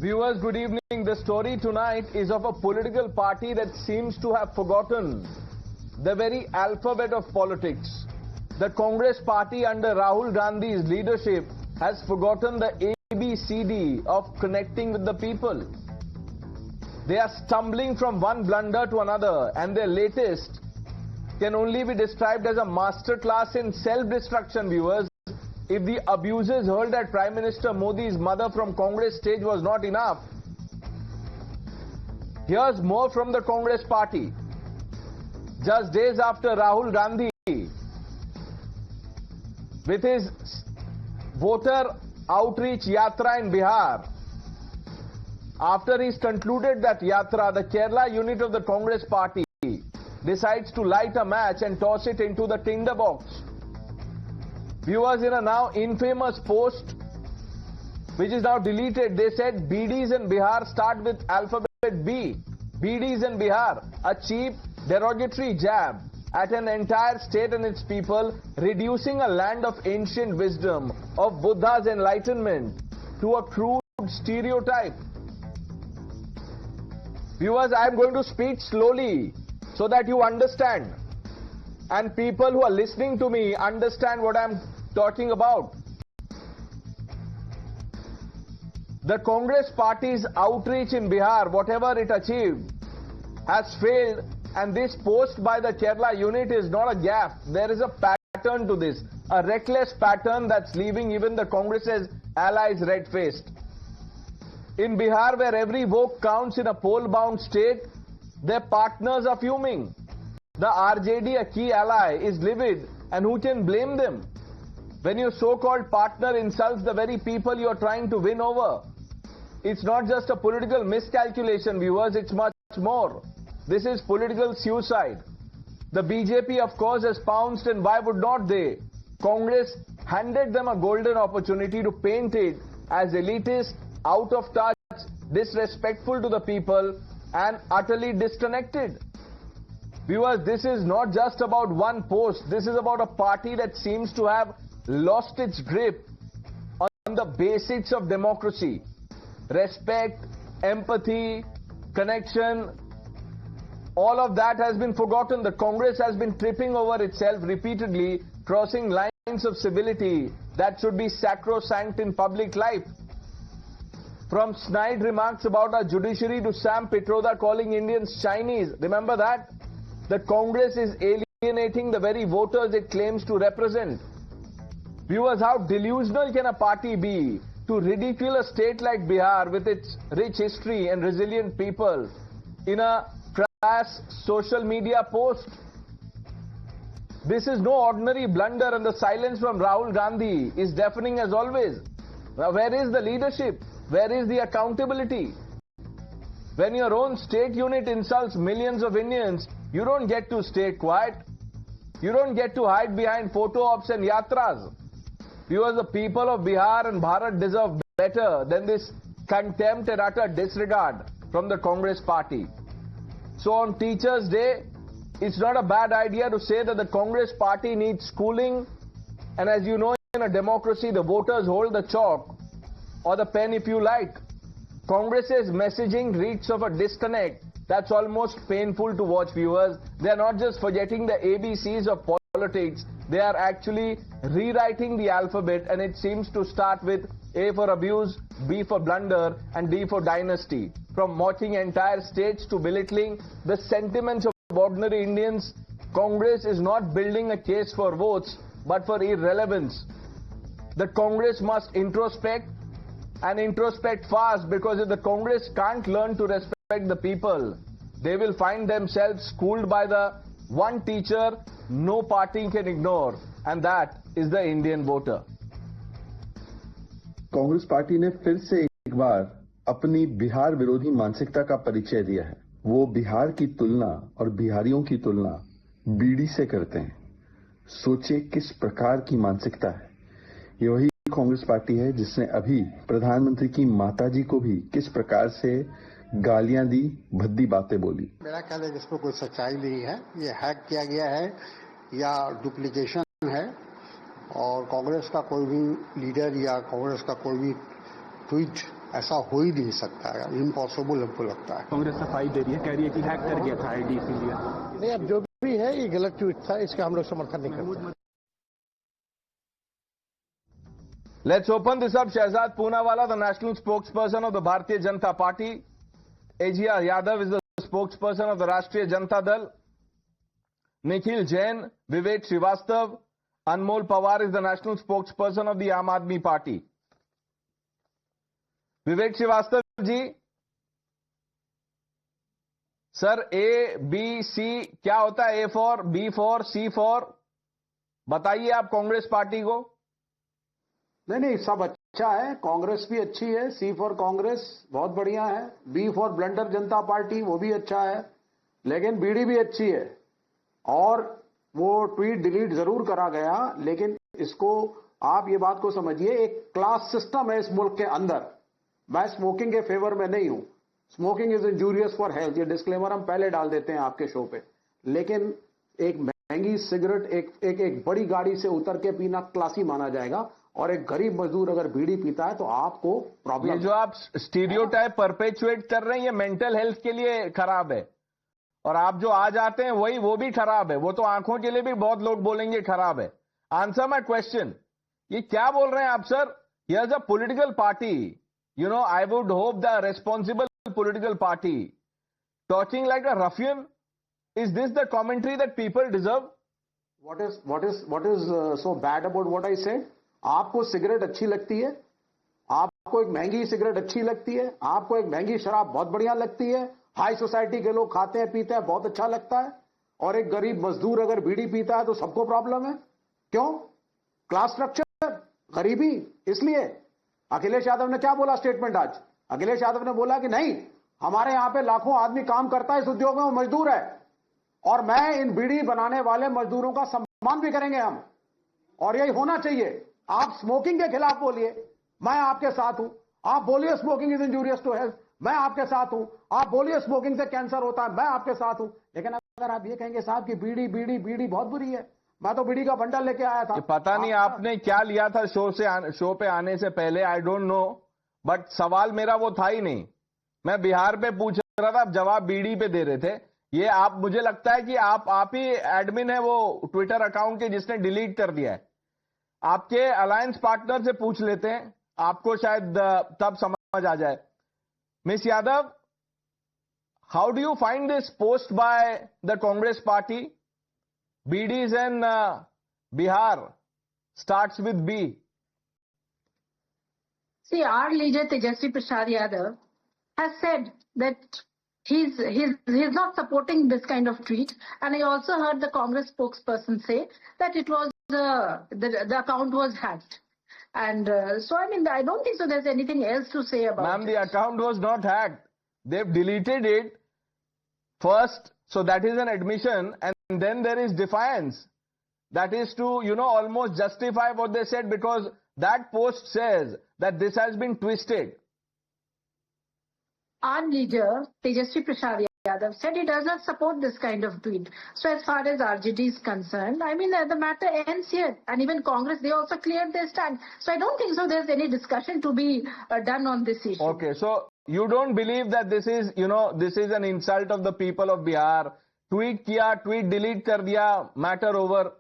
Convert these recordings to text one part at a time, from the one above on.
Viewers, good evening. The story tonight is of a political party that seems to have forgotten the very alphabet of politics. The Congress party under Rahul Gandhi's leadership has forgotten the ABCD of connecting with the people. They are stumbling from one blunder to another, and their latest can only be described as a masterclass in self-destruction, viewers. If the abuses hurled at Prime Minister Modi's mother from Congress stage was not enough, here's more from the Congress party. Just days after Rahul Gandhi, with his voter outreach yatra in Bihar, after he's concluded that yatra, the Kerala unit of the Congress party decides to light a match and toss it into the tinder box. Viewers, in a now infamous post, which is now deleted, they said BDs in Bihar start with alphabet B. BDs in Bihar, a cheap, derogatory jab at an entire state and its people, reducing a land of ancient wisdom, of Buddha's enlightenment, to a crude stereotype. Viewers, I am going to speak slowly so that you understand, and people who are listening to me understand what I am talking about. The Congress party's outreach in Bihar, whatever it achieved, has failed, and this post by the Kerala unit is not a gaffe. There is a pattern to this, a reckless pattern that's leaving even the Congress's allies red-faced. In Bihar, where every vote counts in a poll-bound state, their partners are fuming. The RJD, a key ally, is livid, and who can blame them? When your so-called partner insults the very people you are trying to win over, it's not just a political miscalculation, viewers, it's much more. This is political suicide. The BJP, of course, has pounced, and why would not they? Congress handed them a golden opportunity to paint it as elitist, out of touch, disrespectful to the people, and utterly disconnected. Viewers, this is not just about one post. This is about a party that seems to have lost its grip on the basics of democracy. Respect, empathy, connection, all of that has been forgotten. The Congress has been tripping over itself repeatedly, crossing lines of civility that should be sacrosanct in public life. From snide remarks about our judiciary to Sam Pitroda calling Indians Chinese. Remember that? The Congress is alienating the very voters it claims to represent. Viewers, how delusional can a party be to ridicule a state like Bihar with its rich history and resilient people in a crass social media post? This is no ordinary blunder, and the silence from Rahul Gandhi is deafening as always. Now, where is the leadership? Where is the accountability? When your own state unit insults millions of Indians, you don't get to stay quiet. You don't get to hide behind photo ops and yatras. Viewers, the people of Bihar and Bharat deserve better than this contempt and utter disregard from the Congress party. So on Teachers' Day, it's not a bad idea to say that the Congress party needs schooling, and as you know, in a democracy, the voters hold the chalk or the pen if you like. Congress's messaging reeks of a disconnect that's almost painful to watch, viewers. They're not just forgetting the ABCs of politics, they are actually rewriting the alphabet, and it seems to start with A for abuse, B for blunder, and D for dynasty. From mocking entire states to belittling the sentiments of ordinary Indians, Congress is not building a case for votes, but for irrelevance. The Congress must introspect, and introspect fast, because if the Congress can't learn to respect the people, they will find themselves schooled by the one teacher no party can ignore, and that is the Indian voter. Congress party ने फिर से एक बार अपनी बिहार विरोधी मानसिकता का परिचय दिया है। वो बिहार की तुलना और बिहारियों की तुलना बीड़ी से करते हैं। सोचिए किस प्रकार की मानसिकता है। ये वही कांग्रेस पार्टी है जिसने अभी प्रधानमंत्री की माताजी को भी किस प्रकार से गालियां दी, भद्दी बातें बोली। मेरा ख्याल है इसमें कोई सच्चाई नहीं है, ये हैक किया गया है या डुप्लीकेशन है, और कांग्रेस का कोई भी लीडर या कांग्रेस का कोई भी ट्वीट ऐसा हो ही नहीं सकता है, इम्पॉसिबल हमको लगता है। कांग्रेस सफाई दे रही है, कह रही है कि हैक कर गया था आईडी, इसीलिए। नहीं, अब जो भी है ये गलत ट्वीट था, इसका हम लोग समर्थन नहीं करते। Let's open this up. Shehzad Poonawalla, the national spokesperson of the Bharatiya Janata Party. AGR Yadav is the spokesperson of the Rashtriya Janata Dal. Nikhil Jain, Vivek Srivastava, Anmol Pawar is the national spokesperson of the Aam Aadmi Party. Vivek Srivastava ji, sir, A, B, C क्या होता है? A for, B for, C for? बताइए आप Congress party को। नहीं, सब अच्छा है, कांग्रेस भी अच्छी है, सी फॉर कांग्रेस बहुत बढ़िया है, B for blunder Janata party वो भी अच्छा है, लेकिन बीडी भी अच्छी है। और वो ट्वीट डिलीट जरूर करा गया, लेकिन इसको आप ये बात को समझिए, एक क्लास सिस्टम है इस मुल्क के अंदर। मैं स्मोकिंग के फेवर में नहीं हूं, smoking is injurious for health, ये डिस्क्लेमर हम पहले डाल देते हैं आपके शो पे। लेकिन एक महंगी सिगरेट एक बड़ी गाड़ी से उतर के पीना क्लासी माना जाएगा, और एक गरीब मजदूर अगर बीड़ी पीता है तो आपको प्रॉब्लम। ये जो आप स्टीरियोटाइप परपेचुएट कर रहे हैं, ये मेंटल हेल्थ के लिए खराब है, और आप जो आज आते हैं वो भी खराब है। वो तो आंखों के लिए भी बहुत लोग बोलेंगे खराब है। आंसर माय क्वेश्चन, ये क्या बोल रहे हैं आप sir? Here is a political party, you know, I would hope the responsible political party talking like a Rafiyan. Is this the commentary that people deserve? What is so bad about what I said? आपको cigarette अच्छी लगती है, आपको एक महंगी cigarette अच्छी लगती है, आपको एक महंगी शराब बहुत बढ़िया लगती है, हाई सोसाइटी के लोग खाते हैं पीते हैं बहुत अच्छा लगता है, और एक गरीब मजदूर अगर बीड़ी पीता है तो सबको प्रॉब्लम है। क्यों? क्लास स्ट्रक्चर, गरीबी। इसलिए अखिलेश यादव ने क्या बोला स्टेटमेंट आज? अखिलेश यादव ने बोला कि नहीं, हमारे यहां पे लाखों आदमी काम करता है इस उद्योग में, वो मजदूर है, और मैं इन बीड़ी बनाने वाले मजदूरों का सम्मान भी करेंगे हम, और यही होना चाहिए। आप स्मोकिंग के खिलाफ बोलिए, मैं आपके साथ हूं। आप बोलिए smoking is injurious to health, मैं आपके साथ हूं। आप बोलिए स्मोकिंग से कैंसर होता है, मैं आपके साथ हूं। लेकिन अगर आप ये कहेंगे साहब कि बीड़ी बीड़ी बीड़ी बहुत बुरी है, मैं तो बीड़ी का बंडल लेके आया था। पता नहीं आपने क्या लिया था शो पे आने से पहले, आई डोंट नो, बट सवाल मेरा वो था ही नहीं। मैं बिहार पे पूछ रहा था, आप जवाब बीड़ी पे दे रहे थे। ये आप, मुझे लगता है कि आप ही एडमिन है वो ट्विटर अकाउंट के जिसने डिलीट कर दिया है। आपके अलायंस पार्टनर से पूछ लेते हैं, आपको शायद तब समझ आ जाए। Miss Yadav, how do you find this post by the Congress party? Bidis in Bihar starts with B. See, our leader Tejasvi Prasad Yadav has said that he's not supporting this kind of tweet, and I also heard the Congress spokesperson say that it was the account was hacked, and so I mean I don't think so. There's anything else to say about it. Ma'am, the account was not hacked. They've deleted it first, so that is an admission, and then there is defiance. That is to, you know, almost justify what they said, because that post says that this has been twisted. Our leader Tejasvi Prasad Yadav said he does not support this kind of tweet. So as far as RJD is concerned, I mean the matter ends here, and even Congress, they also cleared their stand. So I don't think so there's any discussion to be done on this issue. Okay, so you don't believe that this is, you know, this is an insult of the people of Bihar? Tweet kiya, tweet delete kar diya, matter over.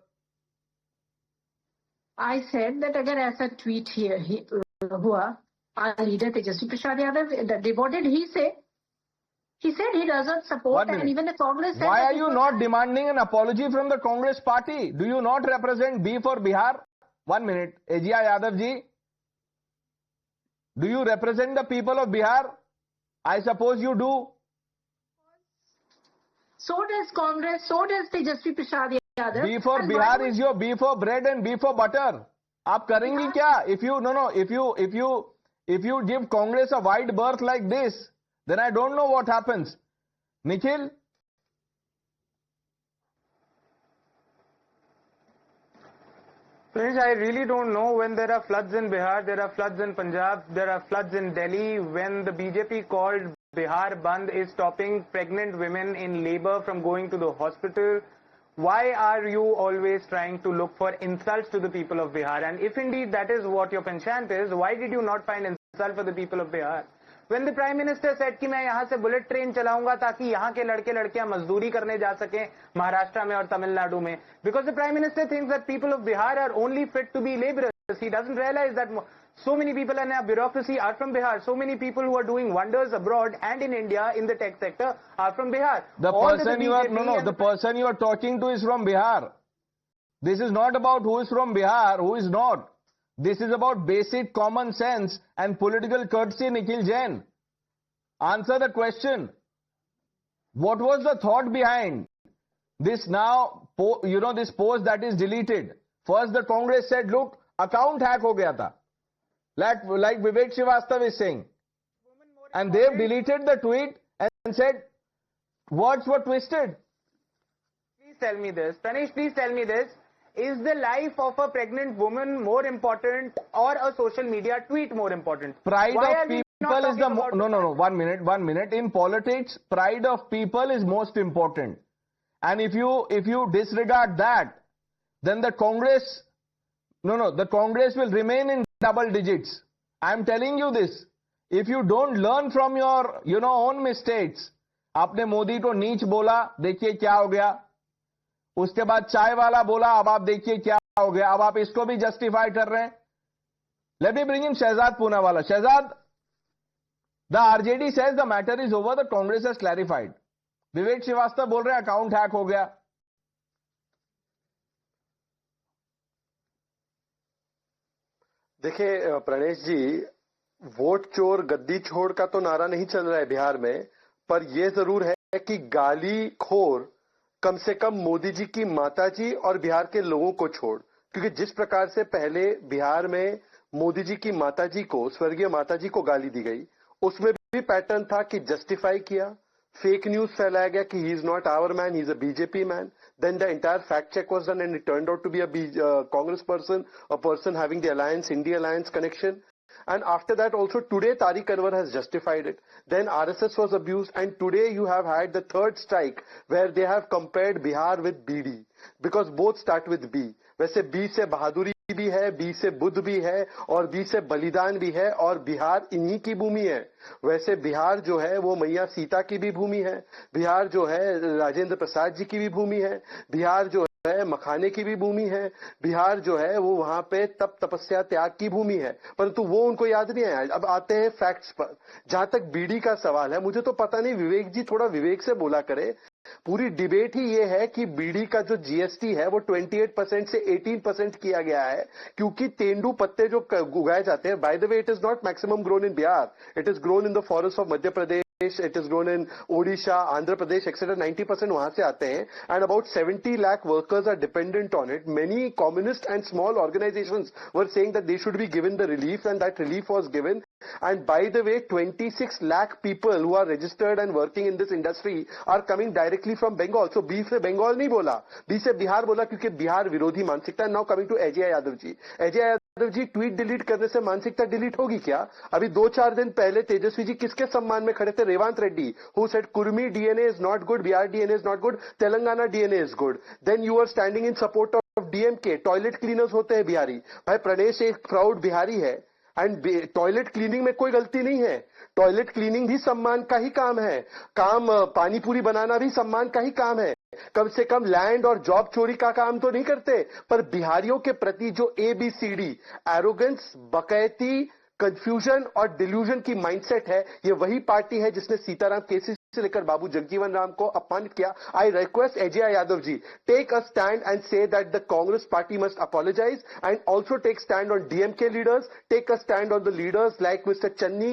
I said that अगर ऐसा tweet हुआ, our leader Tejasvi Prasad Yadav, what did he say? He said he does not support, and even the Congress said. Why are you not demanding an apology from the Congress party? Do you not represent B for Bihar? 1 minute, AGR Yadav ji. Do you represent the people of Bihar? I suppose you do. So does Congress, so does Tejasvi Prasad Yadav. B for Bihar is your B for bread and B for butter. आप करेंगी क्या? If you give Congress a wide berth like this, then I don't know what happens. Nikhil? Prince, I really don't know. When there are floods in Bihar, there are floods in Punjab, there are floods in Delhi. When the BJP called Bihar Bandh is stopping pregnant women in labor from going to the hospital, why are you always trying to look for insults to the people of Bihar? And if indeed that is what your penchant is, why did you not find insult for the people of Bihar. When the Prime Minister said कि मैं यहाँ से bullet train चलाऊंगा ताकि यहाँ के लड़के लड़कियां मजदूरी करने जा सकें महाराष्ट्र में और तमिलनाडु में, because the Prime Minister thinks that people of Bihar are only fit to be laborers. He doesn't realize that so many people in our bureaucracy are from Bihar. So many people who are doing wonders abroad and in India in the tech sector are from Bihar. The person you are, the person you are talking to is from Bihar. This is not about who is from Bihar, who is not. This is about basic common sense and political courtesy, Nikhil Jain. Answer the question. What was the thought behind this now, this post that is deleted? First the Congress said, look, account hack ho gaya tha. Like Vivek Srivastava is saying. And they've deleted the tweet and said, words were twisted. Please tell me this. Pranesh, please tell me this. Is the life of a pregnant woman more important or a social media tweet more important? Pride of people is the... No. 1 minute. In politics, pride of people is most important. And if you disregard that, then the Congress... the Congress will remain in double digits. I am telling you this. If you don't learn from your, own mistakes, आपने मोदी को नीच बोला, देखिए क्या हो गया. उसके बाद चाय वाला बोला, अब आप देखिए क्या हो गया. अब आप इसको भी जस्टिफाई कर रहे हैं. Let me bring in Shehzad Poonawala. Shehzad, the RJD says the matter is over, the Congress has clarified. Vivek Srivastava बोल रहे हैं अकाउंट हैक हो गया. देखिए प्रणेश जी, वोट चोर गद्दी छोड़ का तो नारा नहीं चल रहा है बिहार में, पर यह जरूर है कि गाली खोर कम से कम मोदी जी की माताजी और बिहार के लोगों को छोड़, क्योंकि जिस प्रकार से पहले बिहार में मोदी जी की माताजी को, स्वर्गीय माताजी को गाली दी गई, उसमें भी पैटर्न था कि जस्टिफाई किया, फेक न्यूज फैलाया गया कि he is not our man, he is a BJP man. Then the entire fact check was done and it turned out to be a Congress person, a person having the alliance, India alliance connection. And after that also today Tariq Anwar has justified it. Then RSS was abused, and today you have had the third strike where they have compared Bihar with BD, because both start with B. वैसे B से बहादुरी भी है, B से बुद्ध भी है और B से बलिदान भी है, और बिहार इन्हीं की भूमि है. वैसे बिहार जो है वो मैया सीता की भी भूमि है, बिहार जो है राजेंद्र प्रसाद जी की भी भूमि है, बिहार जो है मखाने की भी भूमि है, बिहार जो है वो वहां पे तप तपस्या त्याग की भूमि है, परंतु वो उनको याद नहीं आया. अब आते हैं फैक्ट्स पर. जहां तक बीडी का सवाल है, मुझे तो पता नहीं, विवेक जी थोड़ा विवेक से बोला करे. पूरी डिबेट ही ये है कि बीडी का जो जीएसटी है वो 28% से 18% किया गया है, क्योंकि तेंदू पत्ते जो उगाए जाते हैं, by the way it is not maximum grown in Bihar, it is grown in the forest of Madhya Pradesh, it is grown in Odisha, Andhra Pradesh, etc. 90% वहां से आते हैं, and about 70 lakh workers are dependent on it. Many communist and small organizations were saying that they should be given the relief, and that relief was given. And by the way, 26 lakh people who are registered and working in this industry are coming directly from Bengal. So B से Bengal नहीं बोला, B से बिहार बोला, क्योंकि बिहार विरोधी मानसिकता. Now coming to Ajay Yadav ji. Ajay Yadav ji, tweet delete करने से मानसिकता डिलीट होगी क्या? अभी 2-4 दिन पहले तेजस्वी जी किसके सम्मान में खड़े थे? Revanth Reddy, who said Kurmi DNA is not good, Bihar DNA is not good, Telangana DNA is good. Then you are standing in support of DMK. Toilet cleaners होते हैं बिहारी. भाई प्रणेश एक प्राउड बिहारी है, एंड टॉयलेट क्लीनिंग में कोई गलती नहीं है. टॉयलेट क्लीनिंग भी सम्मान का ही काम है. पानी पूरी बनाना भी सम्मान का ही काम है. कम से कम लैंड और जॉब चोरी का काम तो नहीं करते. पर बिहारियों के प्रति जो ABCD, एरोगेंस, बकैती, कंफ्यूजन और डिल्यूजन की माइंडसेट है, ये वही पार्टी है जिसने सीताराम केसी से लेकर बाबू जगजीवन राम को अपमानित किया. I request Ajay Yadav ji, take a stand and say that the Congress party must apologise, and also take stand on DMK leaders, take a stand on the leaders like mister Channi,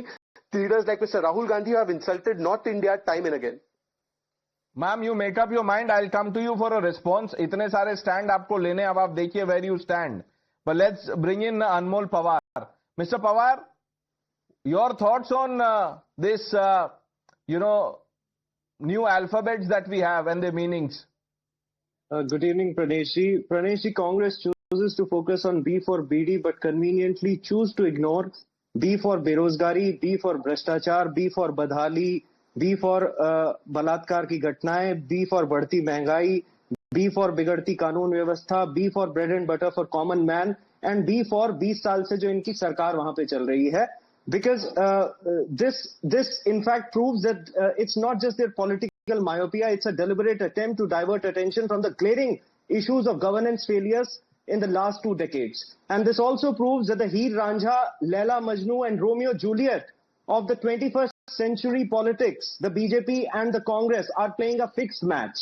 leaders like mister Rahul Gandhi have insulted north India time and again. Ma'am, you make up your mind, I will come to you for a response. इतने सारे stand आपको लेने, अब आप देखिए where you stand. But let's bring in Anmol Pawar. Mister Pawar, your thoughts on this, new alphabets that we have and their meanings? Good evening, Pranesh ji. Pranesh ji, Congress chooses to focus on B for BD, but conveniently choose to ignore B for बेरोजगारी, B for भ्रष्टाचार, B for बदहाली, B for बलात्कार की घटनाएं, B for बढ़ती महंगाई, B for बिगड़ती कानून व्यवस्था, B for bread and butter for common man, and B for 20 साल से जो इनकी सरकार वहां पे चल रही है. because this in fact proves that it's not just their political myopia, it's a deliberate attempt to divert attention from the glaring issues of governance failures in the last 2 decades. And this also proves that the Heer Ranjha, Laila Majnu and Romeo Juliet of the 21st century politics, the BJP and the Congress are playing a fixed match.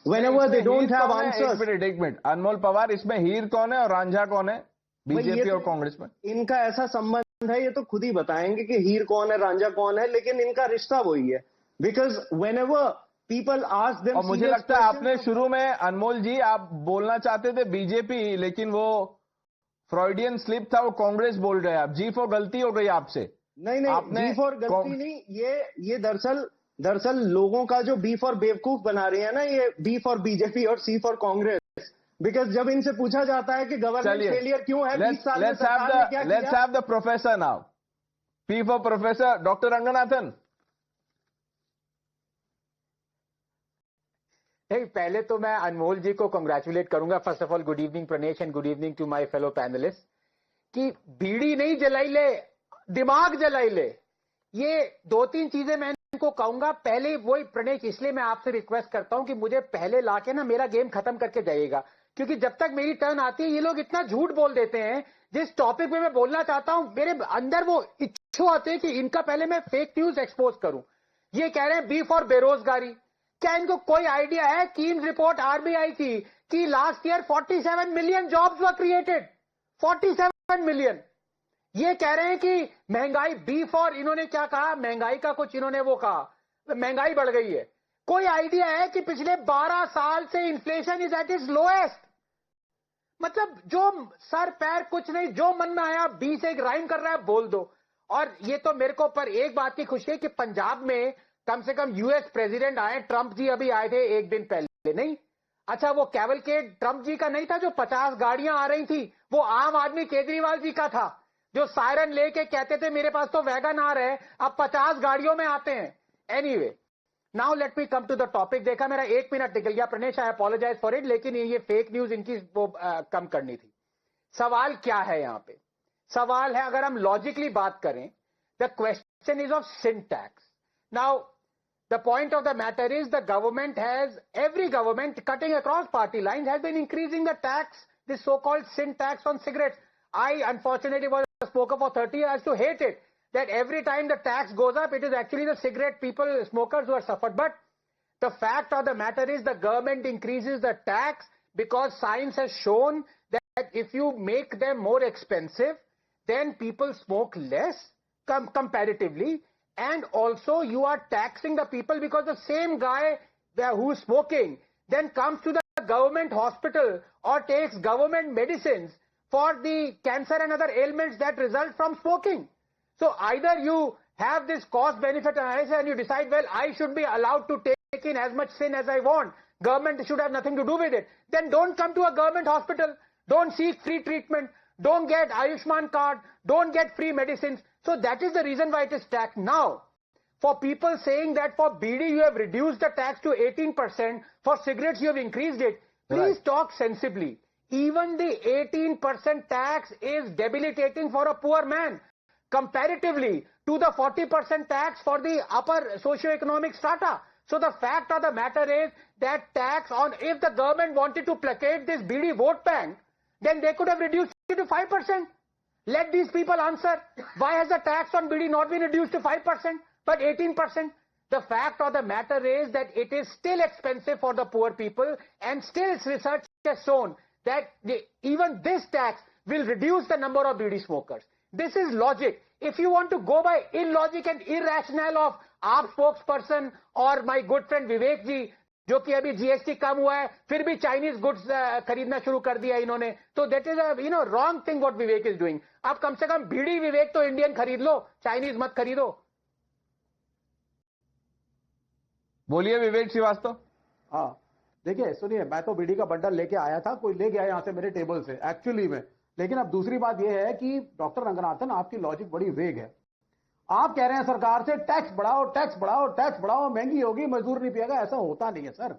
Whenever they don't have answers. एक minute अनमोल पवार, इसमें हीर कौन है और रांझा कौन है BJP और कांग्रेस में? इनका ऐसा संबंध है, ये तो खुद ही बताएंगे कि हीर कौन है रांझा कौन है, लेकिन इनका रिश्ता वही है. Because whenever people ask them, और मुझे लगता है आपने शुरू में अनमोल जी आप बोलना चाहते थे बीजेपी, लेकिन वो फ्रॉइडियन स्लिप था, वो कांग्रेस बोल रहे हैं आप. जी फॉर गलती हो गई आपसे. नहीं आपने बी फॉर गलती नहीं, ये दरअसल लोगों का जो बी फॉर बेवकूफ बना रहे हैं ना, ये बी फॉर बीजेपी और सी फॉर कांग्रेस. बिकॉज जब इनसे पूछा जाता है कि गवर्नमेंट फेलियर क्यों है 20 साल में, सरकार ने क्या किया? Let's have the professor now. P for professor doctor Ranganathan. पहले तो मैं अनमोल जी को कांग्रेचुलेट करूंगा. First of all good evening Pranesh and good evening to my fellow panelist. कि बीड़ी नहीं जलाई ले, दिमाग जलाई ले. ये 2-3 चीजें मैं इनको कहूंगा. पहले वही प्रणेश, इसलिए मैं आपसे रिक्वेस्ट करता हूं कि मुझे पहले लाके ना मेरा गेम खत्म करके जाइएगा, क्योंकि जब तक मेरी टर्न आती है ये लोग इतना झूठ बोल देते हैं. जिस टॉपिक पे मैं बोलना चाहता हूं मेरे अंदर वो इच्छा आती है कि इनका पहले मैं फेक न्यूज एक्सपोज करूं. ये कह रहे हैं बी फॉर बेरोजगारी. क्या इनको कोई आइडिया है? कीम्स रिपोर्ट आरबीआई की कि लास्ट ईयर 47 मिलियन जॉब्स वर क्रिएटेड. 47 मिलियन. ये कह रहे हैं कि महंगाई, बी फॉर, इन्होंने क्या कहा, महंगाई का कुछ इन्होंने वो कहा, महंगाई बढ़ गई है. कोई आइडिया है कि पिछले 12 साल से inflation is at its lowest. मतलब जो सर पैर कुछ नहीं, जो मन में आया बी से एक राइम कर रहा है बोल दो. और ये तो मेरे को पर एक बात की खुशी है कि पंजाब में कम से कम यूएस प्रेसिडेंट आए. ट्रंप जी अभी आए थे 1 दिन पहले. नहीं, अच्छा वो कैवलकेड ट्रंप जी का नहीं था जो 50 गाड़ियां आ रही थी, वो आम आदमी केजरीवाल जी का था, जो सायरन लेके कहते थे मेरे पास तो वैगन आ रहे हैं, अब 50 गाड़ियों में आते हैं. Anyway, now let me come to the topic. देखा मेरा 1 मिनट निकल गया Pranesh, I apologise for it, लेकिन ये फेक न्यूज इनकी वो कम करनी थी. सवाल क्या है यहां पे? सवाल है, अगर हम लॉजिकली बात करें, the question is of sin tax. Now the point of the matter is the government has, every government cutting across party lines has been increasing the tax, this so-called sin tax on cigarettes. I unfortunately was a smoker for 30 years. I used to hate it, that every time the tax goes up, it is actually the cigarette people, smokers who are suffered. But the fact of the matter is the government increases the tax because science has shown that if you make them more expensive, then people smoke less comparatively. And also you are taxing the people because the same guy who's smoking then comes to the government hospital or takes government medicines for the cancer and other ailments that result from smoking. So either you have this cost benefit analysis and you decide, well, I should be allowed to take in as much sin as I want, government should have nothing to do with it, then don't come to a government hospital, don't seek free treatment, don't get Ayushman card, don't get free medicines. So that is the reason why it is taxed. Now, for people saying that for BD you have reduced the tax to 18%, for cigarettes you have increased it, please talk sensibly. Even the 18% tax is debilitating for a poor man comparatively to the 40% tax for the upper socio-economic strata. So the fact of the matter is that tax on, if the government wanted to placate this BD vote bank, then they could have reduced it to 5%. Let these people answer. Why has the tax on BD not been reduced to 5%, but 18%? The fact of the matter is that it is still expensive for the poor people, and still research has shown that even this tax will reduce the number of BD smokers. This is logic. If you want to go by illogic and irrational of our spokesperson or my good friend Vivek ji, जो कि अभी GST कम हुआ है फिर भी Chinese goods खरीदना शुरू कर दिया इन्होंने, तो that is a wrong thing what Vivek is doing. आप कम से कम बीड़ी विवेक तो इंडियन खरीद लो, चाइनीज मत खरीदो. बोलिए विवेक श्रीवास्तव. हाँ देखिए सुनिए, मैं तो बीड़ी का बंडल लेके आया था, कोई ले गया यहां से मेरे टेबल से एक्चुअली में. लेकिन अब दूसरी बात यह है कि डॉक्टर रंगनाथन आपकी लॉजिक बड़ी वेग है. आप कह रहे हैं सरकार से टैक्स बढ़ाओ, टैक्स बढ़ाओ, टैक्स बढ़ाओ, महंगी होगी, मजदूर नहीं पिएगा. ऐसा होता नहीं है सर.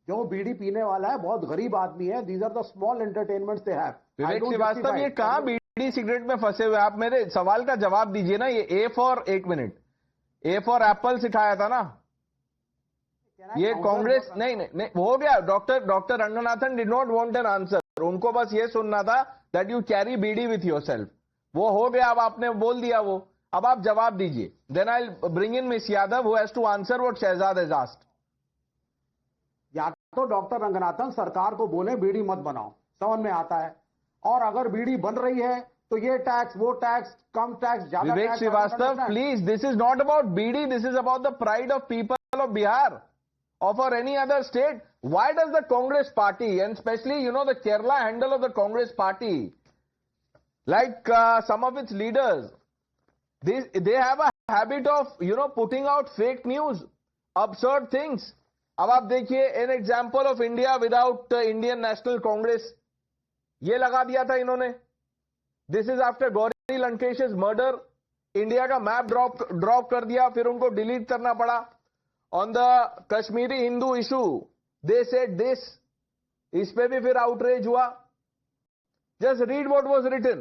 जो बीड़ी पीने वाला है बहुत गरीब आदमी है. These are the small entertainments they have. Vivek Srivastava ये कहां बीड़ी सिगरेट में फंसे हुए, आप मेरे सवाल का जवाब दीजिए ना। ये ए फॉर, एक मिनट, ए फॉर एप्पल सिखाया था ना ये कांग्रेस। नहीं नहीं नहीं, हो गया। Doctor Ranganathan did not want an answer, उनको बस ये सुनना था that you carry bidi with yourself. वो हो गया, अब आपने बोल दिया वो, अब आप जवाब दीजिए। Then I bring in miss Yadav who has to answer what Shahzad has asked. या तो डॉक्टर रंगनाथन सरकार को बोले बीड़ी मत बनाओ, समझ में आता है। और अगर बीड़ी बन रही है तो ये टैक्स, वो टैक्स, कम टैक्स, ज्यादा Vivek tax. Srivastava, please, this is not about bidi, this is about the pride of people of Bihar or for any other state. Why does the Congress party, and especially, you know, the Kerala handle of the Congress party, like some of its leaders, they have a habit of, you know, putting out fake news, absurd things. अब आप देखिए, an example of India without Indian National Congress, ये लगा दिया था इन्होंने। This is after Gauri Lankesh's murder, India का map drop कर दिया, फिर उनको डिलीट करना पड़ा। On the Kashmiri Hindu issue, they said this. इस पे भी फिर outrage हुआ। Just read what was written.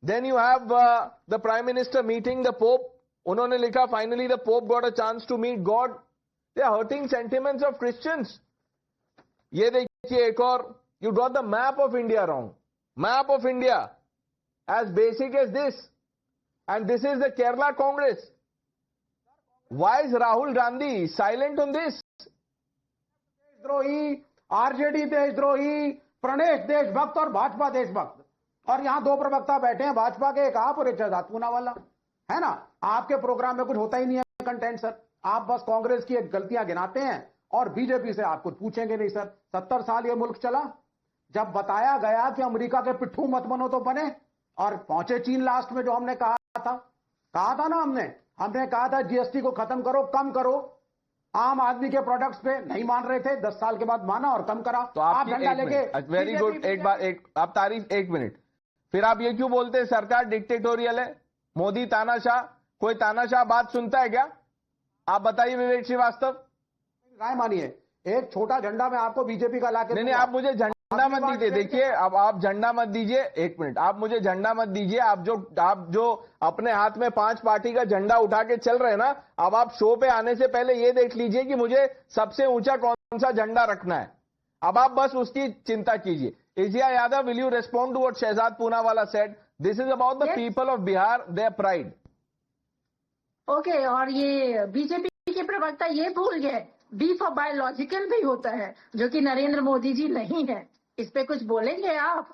Then you have the Prime Minister meeting the Pope. उन्होंने लिखा, finally the Pope got a chance to meet God. They are hurting sentiments of Christians. ये देखिए एक और, you got the map of India wrong. Map of India as basic as this. And this is the Kerala Congress. Why is Rahul Gandhi silent on this? देशद्रोही, RJD देशद्रोही, प्रणेश देशभक्त और भाजपा देशभक्त। और यहां दो प्रवक्ता बैठे हैं भाजपा के, एक आप और एक शहजाद पूना वाला, है ना। आपके प्रोग्राम में कुछ होता ही नहीं है कंटेंट सर। आप बस कांग्रेस की गलतियां गिनाते हैं और बीजेपी से आप कुछ पूछेंगे नहीं सर। 70 साल ये मुल्क चला, जब बताया गया कि अमेरिका के पिट्ठू मत बनो तो बने, और पहुंचे चीन लास्ट में। जो हमने कहा था ना, हमने कहा था जीएसटी को खत्म करो, कम करो। आम आदमी के प्रोडक्ट्स पे नहीं मान रहे थे, 10 साल के बाद माना और कम करा। तो आप झंडा लेके, वेरी गुड, एक बार, आप तारीफ, एक मिनट, फिर आप ये क्यों बोलते हैं सरकार डिक्टेटोरियल है, मोदी तानाशाह? कोई तानाशाह बात सुनता है क्या? आप बताइए विवेक श्रीवास्तव। राय मानिए, एक छोटा झंडा में आपको बीजेपी का लाके, नहीं, आप मुझे झंडा मत दीजिए। देखिए, अब आप झंडा मत दीजिए, एक मिनट, आप मुझे झंडा मत दीजिए। आप जो अपने हाथ में 5 पार्टी का झंडा उठा के चल रहे हैं ना, अब आप शो पे आने से पहले ये देख लीजिए कि मुझे सबसे ऊंचा कौन सा झंडा रखना है। अब आप बस उसकी चिंता कीजिए। इजिया Yadav, will you respond to what Shehzad Poonawalla said? This is about the people of Bihar, their pride. Okay, और ये बीजेपी के प्रवक्ता ये भूल गए, बी फॉर बायोलॉजिकल भी होता है, जो कि नरेंद्र मोदी जी नहीं है। इस पे कुछ बोलेंगे आप?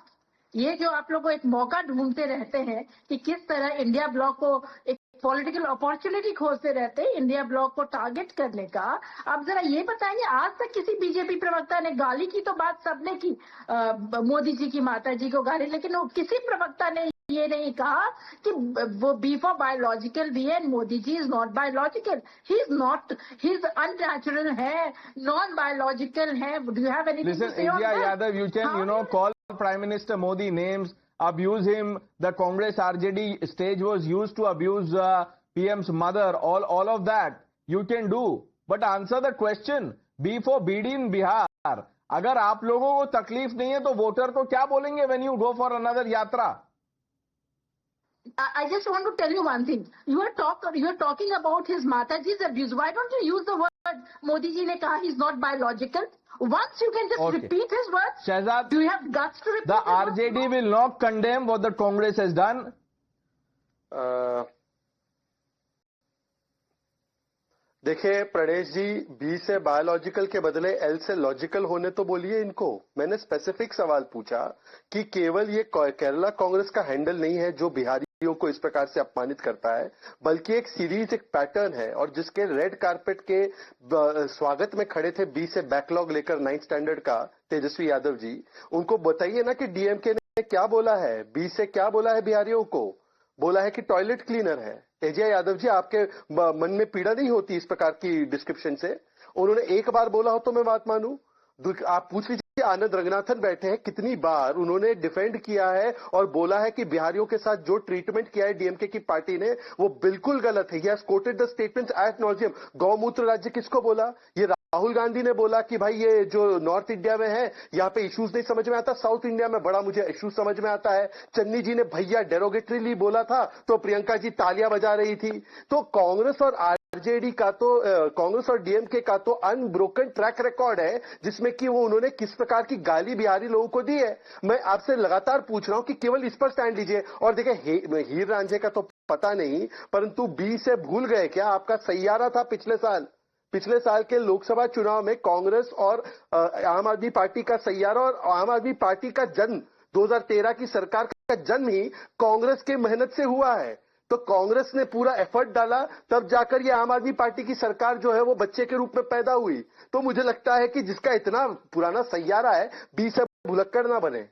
ये जो आप लोग को एक मौका ढूंढते रहते हैं कि किस तरह इंडिया ब्लॉक को एक पॉलिटिकल अपॉर्चुनिटी खोजते रहते हैं इंडिया ब्लॉक को टारगेट करने का। आप जरा ये बताएंगे, आज तक किसी बीजेपी प्रवक्ता ने, गाली की तो बात सबने की, मोदी जी की माता जी को गाली, लेकिन किसी प्रवक्ता ने ये नहीं कहा कि वो बी फॉर बायोलॉजिकल भी है, Modi ji is not biological, he is not, he is unnatural है, नॉन बायोलॉजिकल है। Do you have anything to say on that? Yadav, you can, you know, call Prime Minister Modi names, abuse him. The Congress RJD stage was used to abuse PM's mother. All of that you can do, but answer the question. B for BD in Bihar. अगर आप लोगों को तकलीफ नहीं है तो voter को क्या बोलेंगे when you go for another यात्रा? I just want to tell you one thing. You are talking about his Mataji's abuse. Why don't you use the word Modi ji ne kaha he's not biological? Once you can just repeat his words. Shahzad, do you have guts to repeat? The RJD will not condemn what the Congress has done. देखिए प्रणेश जी, B से biological के बदले L से logical होने तो बोलिए इनको। मैंने स्पेसिफिक सवाल पूछा कि केवल ये केरला कांग्रेस का हैंडल नहीं है जो बिहारियों को इस प्रकार से अपमानित करता है, बल्कि एक सीरीज, एक पैटर्न है। और जिसके रेड कारपेट के स्वागत में खड़े थे बी से बैकलॉग लेकर 9th स्टैंडर्ड का तेजस्वी यादव जी, उनको बताइए ना कि डीएमके ने क्या बोला है, बी से क्या बोला है बिहारियों को। बोला है कि टॉयलेट क्लीनर है। तेजिया यादव जी, आपके मन में पीड़ा नहीं होती इस प्रकार की डिस्क्रिप्शन से? उन्होंने एक बार बोला हो तो मैं बात मानूं, आप पूछ लीजिए आनंद रंगनाथन बैठे हैं, कितनी बार उन्होंने डिफेंड किया है और बोला है कि बिहारियों के साथ जो ट्रीटमेंट किया है डीएमके की पार्टी ने वो बिल्कुल गलत है। He has quoted the statements ad nauseam. गौमूत्र राज्य किसको बोला? ये राहुल गांधी ने बोला कि भाई ये जो नॉर्थ इंडिया में है यहाँ पे इश्यूज नहीं समझ में आता, साउथ इंडिया में बड़ा मुझे इश्यूज समझ में आता है। चन्नी जी ने भैया डेरोगेटरीली बोला था तो प्रियंका जी तालियां बजा रही थी। तो कांग्रेस और आरजेडी का तो कांग्रेस और डीएमके का तो अनब्रोकन ट्रैक रिकॉर्ड है जिसमें कि वो उन्होंने किस प्रकार की गाली बिहारी लोगों को दी है। मैं आपसे लगातार पूछ रहा हूं कि केवल इस पर स्टैंड लीजिए। और देखिए हीर रांझे का तो पता नहीं, परंतु बी से भूल गए क्या? आपका सैयारा था पिछले साल के लोकसभा चुनाव में कांग्रेस और आम आदमी पार्टी का सैयारा, और आम आदमी पार्टी का जन्म 2013 की सरकार का जन्म ही कांग्रेस के मेहनत से हुआ है। तो कांग्रेस ने पूरा एफर्ट डाला तब जाकर ये आम आदमी पार्टी की सरकार जो है वो बच्चे के रूप में पैदा हुई। तो मुझे लगता है कि जिसका इतना पुराना सैयारा है, बी से भुलक्कड़ ना बने।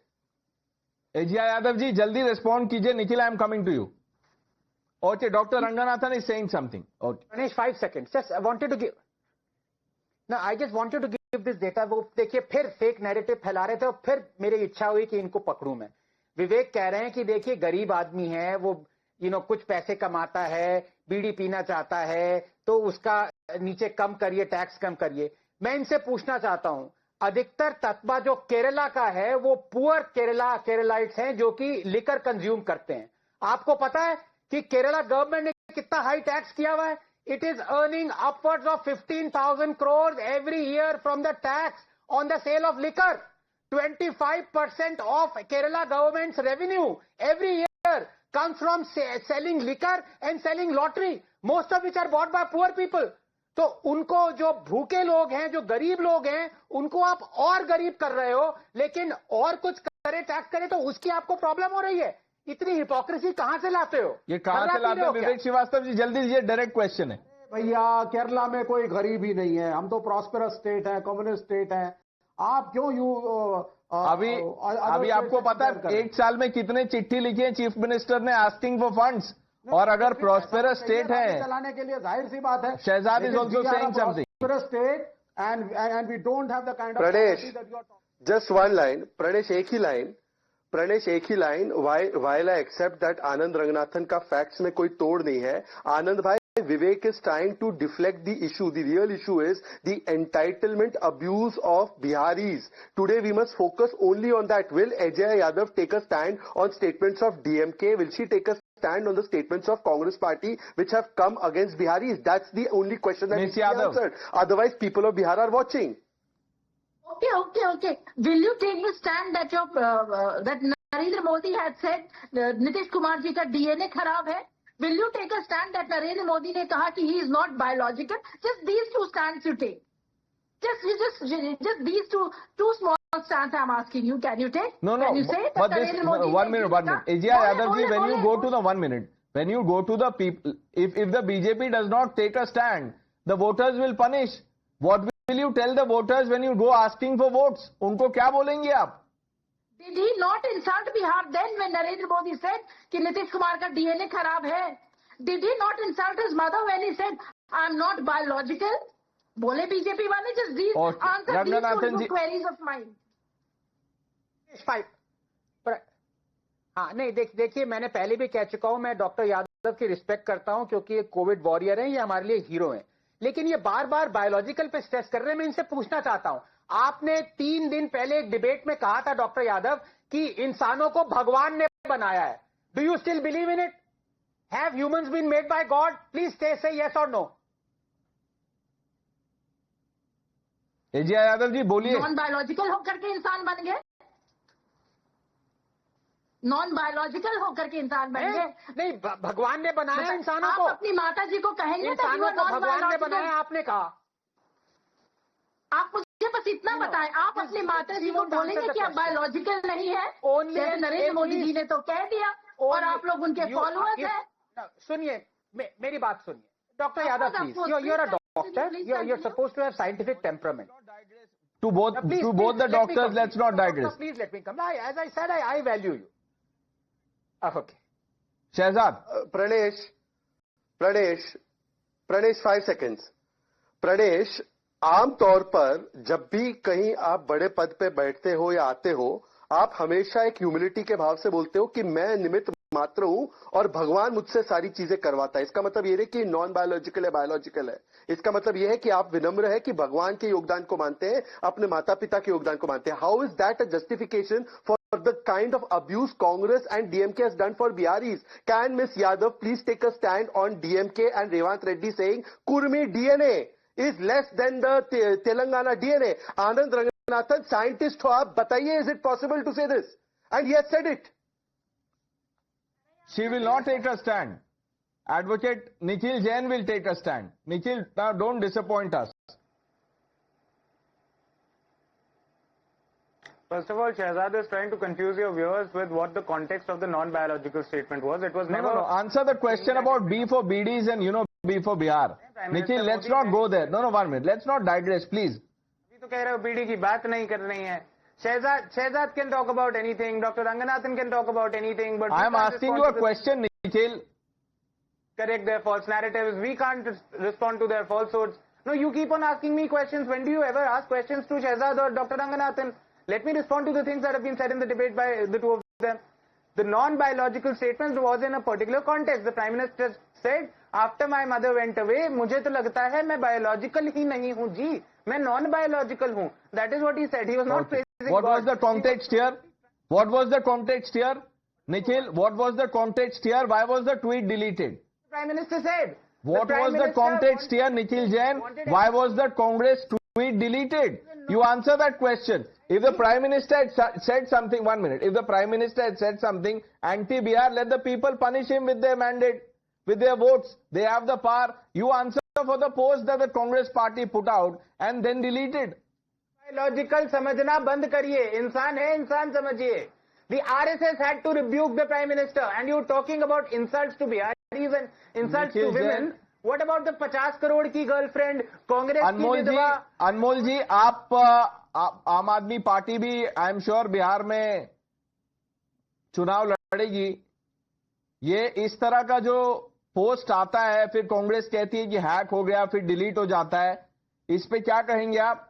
एजिया यादव जी जल्दी रिस्पॉन्ड कीजिए। Nikhil, I am coming to you. Okay, doctor Ranganathan is saying something. Okay Ganesh, 5 seconds. Just I wanted to give. No, I just wanted to give this data. वो देखिए फिर फेक नैरेटिव फैला रहे थे और फिर मेरी इच्छा हुई कि इनको पकड़ूं मैं। विवेक कह रहे हैं कि देखिए गरीब आदमी है, वो कुछ पैसे कमाता है, बीड़ी पीना चाहता है, तो उसका नीचे कम करिए, टैक्स कम करिए। मैं इनसे पूछना चाहता हूं, अधिकतर ततबा जो केरला का है वो पुअर केरलाइट्स हैं जो कि लिकर कंज्यूम करते हैं। आपको पता है कि केरला गवर्नमेंट ने कितना हाई टैक्स किया हुआ है? It is earning upwards of 15,000 crores every year from the tax on the sale of liquor. 25% of Kerala government's revenue every year comes from selling liquor and selling lottery, most of which are bought by poor people. तो उनको, जो भूखे लोग हैं, जो गरीब लोग हैं, उनको आप और गरीब कर रहे हो, लेकिन और कुछ करे, टैक्स करे तो उसकी आपको प्रॉब्लम हो रही है। इतनी हिपोक्रेसी कहां से लाते हो? ये कहां से लाते हो? विवेक श्रीवास्तव जी जल्दी दीजिए, डायरेक्ट क्वेश्चन है। भैया केरला में कोई गरीब ही नहीं है, हम तो प्रॉस्पेरस स्टेट है, कम्युनिस्ट स्टेट है। आप क्यों अभी आपको पता है एक साल में कितने चिट्ठी लिखी है चीफ मिनिस्टर ने आस्किंग फॉर फंड्स? और अगर प्रॉस्पेरस स्टेट है चलाने के लिए जाहिर सी बात है। Shehzad is also saying something. Prosperous state and we don't have the kind of Pranesh, just one line. Pranesh एक ही line. while I accept that Anand Ranganathan का फैक्ट्स में कोई तोड़ नहीं है, आनंद भाई, Vivek is trying to deflect the issue. The real issue is the entitlement abuse of Biharis. Today we must focus only on that. Will Ajay Yadav take a stand on statements of DMK? Will she take a stand on the statements of Congress party which have come against Biharis? That's the only question that needs to be answered. Otherwise, people of Bihar are watching. Okay. Will you take the stand that that Narendra Modi had said Nitish Kumar ji का DNA खराब है? Will you take a stand that Narendra Modi ने कहा कि he is not biological? Just these two stands you take. Just these two small stands I'm asking you. Can you take? No. Can you say that But this, Narendra Modi one minute. Ajay Yadav ji, when you go to the 1 minute, when you go to the people, if the BJP does not take a stand, the voters will punish. What will you tell the voters when you go asking for votes? उनको क्या बोलेंगे आप? Did he not insult Bihar then when Narendra Modi said कि नीतीश कुमार का DNA खराब है? Did he not insult his mother when he said I'm not biological? बोले BJP वाले, just these answer these two queries of mine. हाँ, नहीं देखिए मैंने पहले भी कह चुका हूं, मैं डॉक्टर यादव की रिस्पेक्ट करता हूं क्योंकि ये कोविड वॉरियर हैं, ये हमारे लिए हीरो हैं, लेकिन ये बार बार बायोलॉजिकल पे स्ट्रेस कर रहे हैं। मैं इनसे पूछना चाहता हूं, आपने 3 दिन पहले एक डिबेट में कहा था डॉक्टर यादव कि इंसानों को भगवान ने बनाया है। Do you still believe in it? Have humans been made by God? Please say yes और नो। एजी यादव जी बोलिए। नॉन बायोलॉजिकल होकर के इंसान बन गए? नॉन बायोलॉजिकल होकर के इंसान बन गए? नहीं, भगवान ने बनाया इंसानों को। आप अपनी माता जी को कहेंगे इंसानों को भगवान ने बनाया, आपने कहा। आप मुझे बस इतना बताएं, आप अपनी माता जी को बोलेंगे कि आप बायोलॉजिकल नहीं है? जैसे नरेंद्र मोदी जी ने तो कह दिया और आप लोग उनके फॉलोअर्स हैं। सुनिए, मेरी बात सुनिए doctor Yadav, please. You're a doctor. You're supposed to have scientific temperament. To both the doctors, let's not digress. Please let me come. As I said, I value you. Okay. Shehzad. Pranesh, 5 seconds. Pranesh, आमतौर पर जब भी कहीं आप बड़े पद पे बैठते हो या आते हो, आप हमेशा एक ह्यूमिलिटी के भाव से बोलते हो कि मैं निमित्त मात्र हूं और भगवान मुझसे सारी चीजें करवाता है। इसका मतलब ये नहीं कि नॉन बायोलॉजिकल है, बायोलॉजिकल है। इसका मतलब यह है कि आप विनम्र है कि भगवान के योगदान को मानते हैं, अपने माता पिता के योगदान को मानते हैं। How is that a justification for the kind of abuse Congress and DMK has done for Biharis? Can miss Yadav please take a stand on DMK and Revanth Reddy saying Kurmi DNA is less than the Telangana DNA? Anand Ranganathan, scientist हो आप, बताइए, is it possible to say this? And he has said it. She will not take a stand. Advocate Nikhil Jain will take a stand. Nikhil, now don't disappoint us. First of all, Shehzad is trying to confuse your viewers with what the context of the non-biological statement was. It was never... No. Answer the question about B for BDs and, B for Bihar. Nikhil, let's not go there. No, 1 minute. Let's not digress, please. अभी तो कह रहे हो BD की बात नहीं करनी है. Shehzad can talk about anything. Dr. Ranganathan can talk about anything. But I am asking you a question, Nikhil. Correct their false narratives. We can't respond to their falsehoods. No, you keep on asking me questions. When do you ever ask questions to Shehzad or Dr. Ranganathan? Let me respond to the things that have been said in the debate by the two of them. The non-biological statement was in a particular context. The Prime Minister said, after my mother went away, मुझे तो लगता है मैं biological ही नहीं हूँ जी, मैं non-biological हूँ. That is what he said. He was not praising What was God. the context here? What was the context here? Nikhil, what was the context here? Why was the tweet deleted? The Prime Minister said. What was the context here, Nikhil Jain? Why was the Congress tweet deleted? You answer that question. If the Prime Minister had said something, 1 minute, if the Prime Minister had said something anti-Bihar, let the people punish him with their mandate, with their votes. They have the power. You answer for the post that the Congress party put out and then deleted. Biological समझना बंद करिए. इंसान है, इंसान समझिए. The RSS had to rebuke the Prime Minister, and you're talking about insults to Biharis and insults to women. What about the 50 crore की girlfriend, Congress की विधवा? अनमोल जी, आप आम आदमी पार्टी भी आई एम श्योर बिहार में चुनाव लड़ेगी. ये इस तरह का जो पोस्ट आता है, फिर कांग्रेस कहती है कि हैक हो गया, फिर डिलीट हो जाता है, इस पे क्या कहेंगे आप?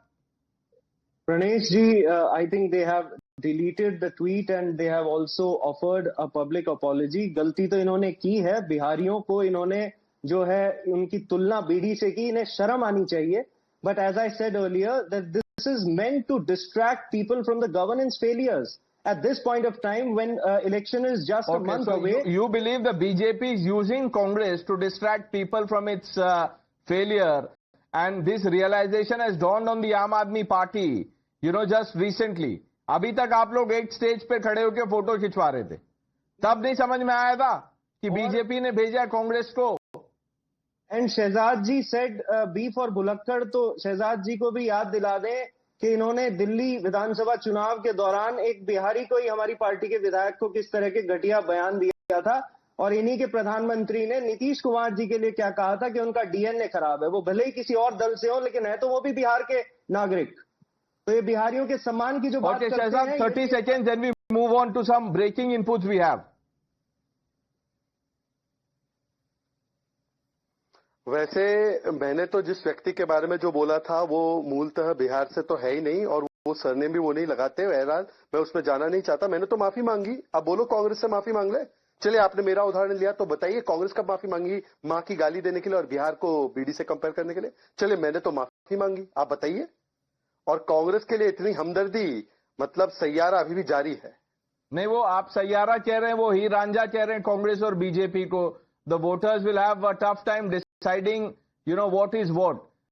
Pranesh ji, I think they have deleted the tweet and they have also offered a public apology. गलती तो इन्होंने की है, बिहारियों को इन्होंने जो है उनकी तुलना बीडी से की, इन्हें शर्म आनी चाहिए. But as I said earlier, that this is meant to distract people from the governance failures. At this point of time, when election is just a month away. You believe the BJP is using Congress to distract people from its failure, and this realization has dawned on the Aam Aadmi Party, just recently. अभी तक आप लोग एक stage पे खड़े होकर photo खिंचवा रहे थे, तब नहीं समझ में आया था कि बीजेपी ने भेजा कांग्रेस को. And Shahzad ji said B for भुलक्कड़, तो शहजाद जी को भी याद दिला दें कि इन्होंने दिल्ली विधानसभा चुनाव के दौरान एक बिहारी को ही हमारी पार्टी के विधायक को किस तरह के घटिया बयान दिया था, और इन्हीं के प्रधानमंत्री ने नीतीश कुमार जी के लिए क्या कहा था कि उनका डीएनए खराब है. वो भले ही किसी और दल से हो, लेकिन है तो वो भी बिहार के नागरिक. तो ये बिहारियों के सम्मान की जो बात करते हैं. 30 seconds, then we move on to some breaking inputs we have. वैसे मैंने तो जिस व्यक्ति के बारे में जो बोला था वो मूलतः बिहार से तो है ही नहीं, और वो सरनेम भी वो नहीं लगाते. बहरहाल मैं उसमें जाना नहीं चाहता. मैंने तो माफी मांगी. अब बोलो कांग्रेस से माफी मांग ले. चलिए, आपने मेरा उदाहरण लिया, तो बताइए कांग्रेस कब माफी मांगी मां की गाली देने के लिए और बिहार को बीडी से कंपेयर करने के लिए? चलिए, मैंने तो माफी मांगी, आप बताइए. और कांग्रेस के लिए इतनी हमदर्दी, मतलब सैयारा अभी भी जारी है. नहीं, वो आप सैयारा कह रहे हैं, वो ही रांझा कह रहे हैं कांग्रेस और बीजेपी को. The voters will have a tough time deciding, what is what.